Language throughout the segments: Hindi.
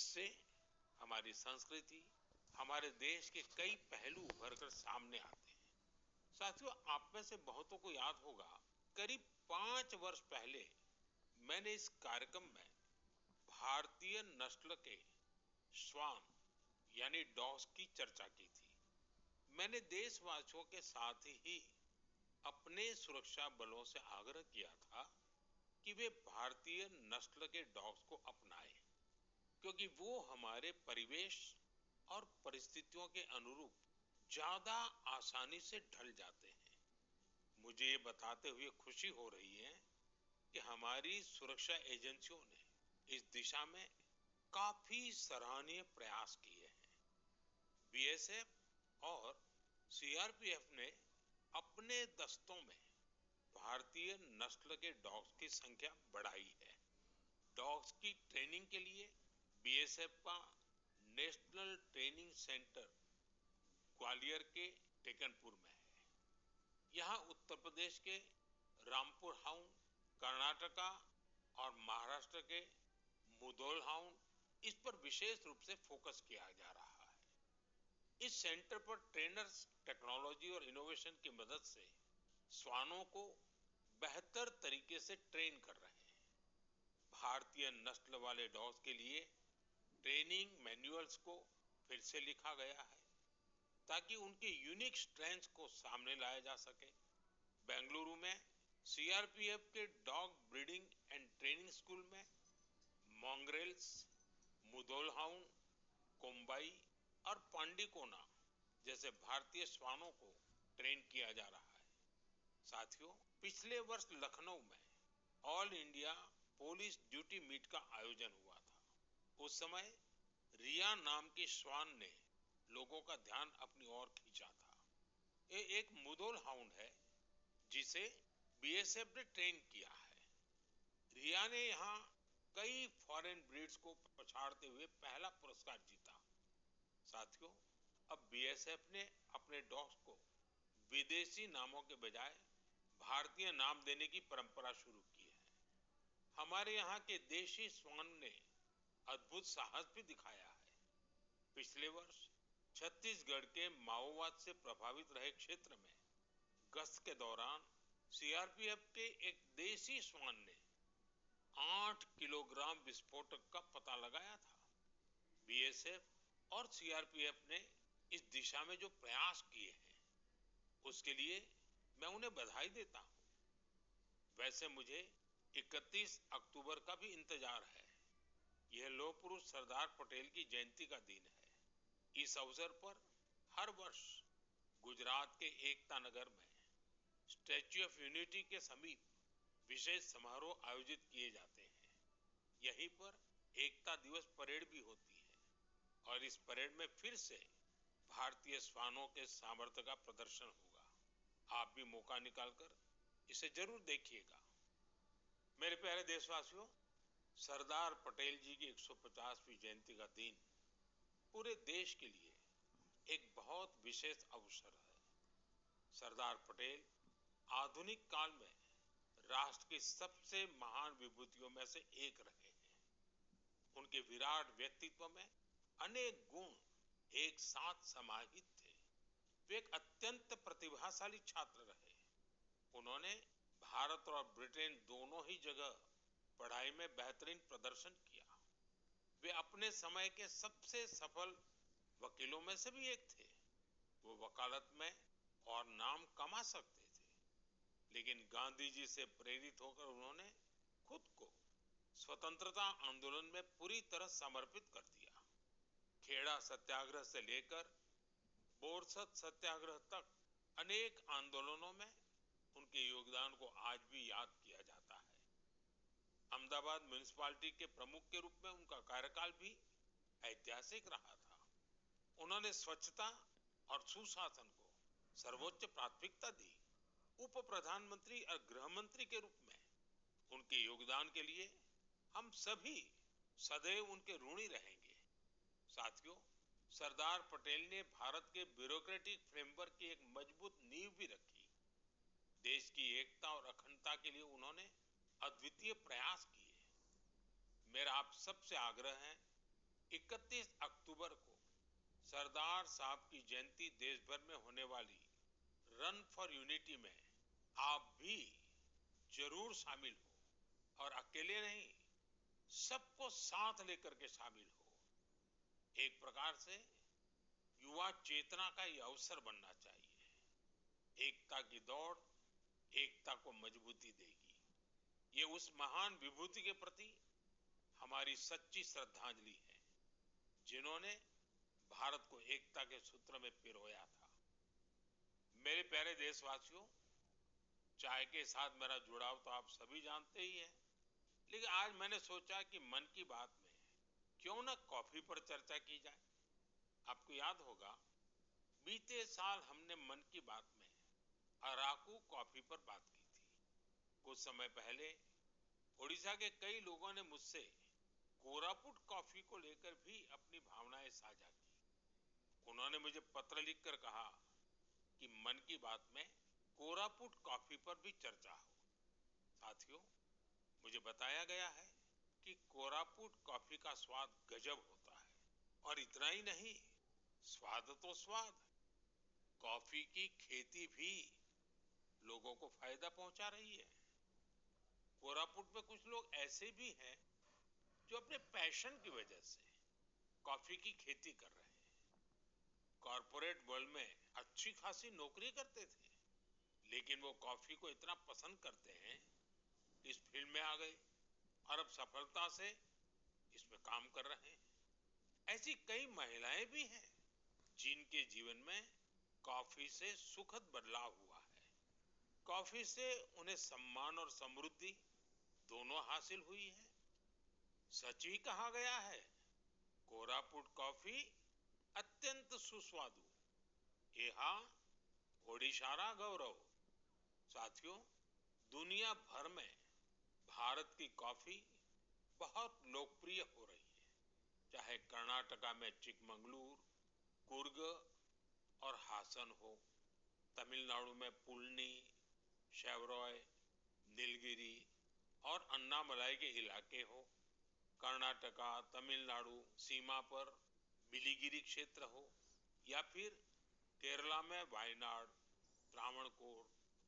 इससे हमारी संस्कृति, हमारे देश के कई पहलू उभर कर सामने आते हैं। साथियों, आप में से बहुतों को याद होगा, करीब 5 वर्ष पहले मैंने इस कार्यक्रम में भारतीय नस्ल के श्वान यानी डॉग्स की चर्चा की थी। मैंने देशवासियों के साथ ही अपने सुरक्षा बलों से आग्रह किया था कि वे भारतीय नस्ल के डॉग्स को अपनाएं, क्योंकि वो हमारे परिवेश और परिस्थितियों के अनुरूप ज्यादा आसानी से ढल जाते हैं। मुझे ये बताते हुए खुशी हो रही है कि हमारी सुरक्षा एजेंसियों ने इस दिशा में काफी सराहनीय प्रयास किए हैं। बीएसएफ और सीआरपीएफ ने अपने दस्तों में भारतीय नस्ल के डॉग्स की संख्या बढ़ाई है। डॉग्स की ट्रेनिंग के लिए बीएसएफ का नेशनल ट्रेनिंग सेंटर ग्वालियर के टेकनपुर में है। यहाँ उत्तर प्रदेश के रामपुर हाउंड, कर्नाटका और महाराष्ट्र के मुधोल हाउंड, इस पर विशेष रूप से फोकस किया जा रहा है। इस सेंटर पर ट्रेनर्स टेक्नोलॉजी और इनोवेशन की मदद से श्वानों को बेहतर तरीके से ट्रेन कर रहे हैं। भारतीय नस्ल वाले डॉग्स के लिए ट्रेनिंग मैनुअल्स को फिर से लिखा गया है ताकि उनके यूनिक स्ट्रेंथ्स को सामने लाया जा सके। बेंगलुरु में सीआरपीएफ के dog breeding and training school में मॉन्ग्रेल्स, मुधोल हाउंड, कोम्बाई और पांडिकोना जैसे भारतीय श्वानों को ट्रेन किया जा रहा है। साथियों, पिछले वर्ष लखनऊ में All India Police Duty Meet का आयोजन हुआ था। उस समय रिया नाम की श्वान ने लोगों का ध्यान अपनी ओर खींचा था। ये एक मुधोल हाउंड है जिसे बीएसएफ ने ट्रेन किया है। रिया ने यहाँ कई फॉरेन ब्रीड्स को पछाड़ते हुए पहला पुरस्कार जीता। साथियों, अब बीएसएफ ने अपने डॉग्स को विदेशी नामों के बजाय भारतीय नाम देने की परंपरा शुरू की है। हमारे यहाँ के देशी श्वान ने अद्भुत साहस भी दिखाया है। पिछले वर्ष छत्तीसगढ़ के माओवाद से प्रभावित रहे क्षेत्र में गश्त के दौरान सीआरपीएफ के एक देशी श्वान ने 8 किलोग्राम विस्फोटक का पता लगाया था। बीएसएफ और सीआरपीएफ ने इस दिशा में जो प्रयास किए हैं, उसके लिए मैं उन्हें बधाई देता हूं। वैसे मुझे 31 अक्टूबर का भी इंतजार है। यह लौह पुरुष सरदार पटेल की जयंती का दिन है। इस अवसर पर हर वर्ष गुजरात के एकता नगर में स्टैच्यू ऑफ यूनिटी के समीप विशेष समारोह आयोजित किए जाते हैं। यहीं पर एकता दिवस परेड भी होती है और इस परेड में फिर से भारतीय श्वानों के सामर्थ्य का प्रदर्शन होगा। आप भी मौका निकालकर इसे जरूर देखिएगा। मेरे प्यारे देशवासियों, सरदार पटेल जी की 150वीं जयंती का दिन पूरे देश के लिए एक बहुत विशेष अवसर है। सरदार पटेल आधुनिक काल में राष्ट्र की सबसे महान विभूतियों में से एक रहे हैं। उनके विराट व्यक्तित्व में अनेक गुण एक साथ समाहित थे। वे एक अत्यंत प्रतिभाशाली छात्र रहे। उन्होंने भारत और ब्रिटेन दोनों ही जगह पढ़ाई में बेहतरीन प्रदर्शन किया। वे अपने समय के सबसे सफल वकीलों में से भी एक थे। वो वकालत में और नाम कमा सकते थे, लेकिन गांधी जी से प्रेरित होकर उन्होंने खुद को स्वतंत्रता आंदोलन में पूरी तरह समर्पित कर दिया। खेड़ा सत्याग्रह से लेकर बोरसद सत्याग्रह तक अनेक आंदोलनों में उनके योगदान को आज भी याद किया जाता है। अहमदाबाद म्युनिसिपैलिटी के प्रमुख के रूप में उनका कार्यकाल भी ऐतिहासिक रहा था। उन्होंने स्वच्छता और सुशासन को सर्वोच्च प्राथमिकता दी। उप प्रधानमंत्री और गृह मंत्री के रूप में उनके योगदान के लिए हम सभी सदैव उनके ऋणी रहेंगे। साथियों, सरदार पटेल ने भारत के ब्यूरोक्रेटिक फ्रेमवर्क की एक मजबूत नींव भी रखी। देश की एकता और अखंडता के लिए उन्होंने अद्वितीय प्रयास किए। मेरा आप सबसे आग्रह है 31 अक्टूबर को सरदार साहब की जयंती देश भर में होने वाली रन फॉर यूनिटी में आप भी जरूर शामिल हो और अकेले नहीं, सबको साथ लेकर के शामिल हो। एक प्रकार से युवा चेतना का ये अवसर बनना चाहिए। एकता की दौड़ एकता को मजबूती देगी। ये उस महान विभूति के प्रति हमारी सच्ची श्रद्धांजलि है, जिन्होंने भारत को एकता के सूत्र में पिरोया था। मेरे प्यारे देशवासियों, चाय के साथ मेरा जुड़ाव तो आप सभी जानते ही हैं, लेकिन आज मैंने सोचा कि मन की बात में क्यों ना कॉफी पर चर्चा की जाए। आपको याद होगा, बीते साल हमने मन की बात में अराकू कॉफी पर बात की थी। कुछ समय पहले ओडिशा के कई लोगों ने मुझसे कोरापुट कॉफी को लेकर भी अपनी भावनाएं साझा की। उन्होंने मुझे पत्र लिखकर कहा कि मन की बात में कोरापुट कॉफी पर भी चर्चा हो। साथियों, मुझे बताया गया है कि कोरापुट कॉफी का स्वाद गजब होता है, और इतना ही नहीं, स्वाद तो स्वाद, कॉफी की खेती भी लोगों को फायदा पहुंचा रही है। कोरापुट में कुछ लोग ऐसे भी हैं जो अपने पैशन की वजह से कॉफी की खेती कर रहे हैं। कॉर्पोरेट वर्ल्ड में अच्छी खासी नौकरी करते थे, लेकिन वो कॉफी को इतना पसंद करते हैं, इस फील्ड में आ गए और अब सफलता से इसमें काम कर रहे हैं। ऐसी कई महिलाएं भी हैं जिनके जीवन में कॉफी से सुखद बदलाव हुआ है। कॉफी से उन्हें सम्मान और समृद्धि दोनों हासिल हुई है। सच ही कहा गया है, कोरापुट कॉफी अत्यंत सुस्वादु, यहाँ ओडिशारा गौरव। साथियों, दुनिया भर में भारत की कॉफी बहुत लोकप्रिय हो रही है। चाहे कर्नाटका में चिकमंगलूर, कुर्ग और हासन हो, तमिलनाडु में पुलनी, शेवरॉय, नीलगिरी और अन्नामलाई के इलाके हो, कर्नाटका तमिलनाडु सीमा पर बिलीगिरी क्षेत्र हो, या फिर केरला में वायनाड, त्रावणकोर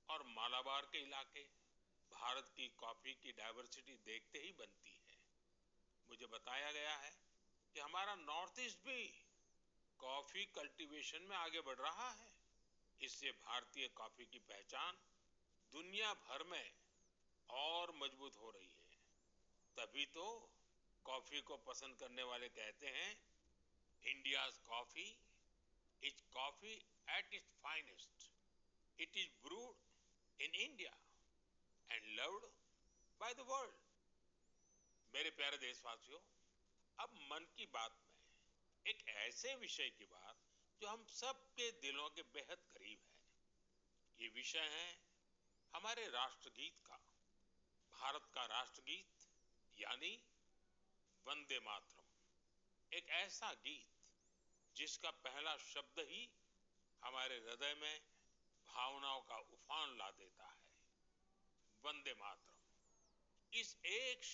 और मालाबार के इलाके, भारत की कॉफी की डाइवर्सिटी देखते ही बनती है। मुझे बताया गया है कि हमारा नॉर्थ ईस्ट भी कॉफी कल्टीवेशन में आगे बढ़ रहा है। इससे भारतीय कॉफी की पहचान दुनिया भर में और मजबूत हो रही है। तभी तो कॉफी को पसंद करने वाले कहते हैं, India's coffee is coffee at its finest, it is brood in India and loved by the world. मेरे प्यारे देशवासियों, अब मन की बात में एक ऐसे विषय की बात जो हम सबके दिलों के बेहद करीब है। ये विषय है हमारे राष्ट्रगीत का, भारत का राष्ट्रगीत यानी वंदे मातरम। एक ऐसा गीत जिसका पहला शब्द ही हमारे हृदय में भावनाओं का उफान ला देता है। वंदे मातरम, इस एक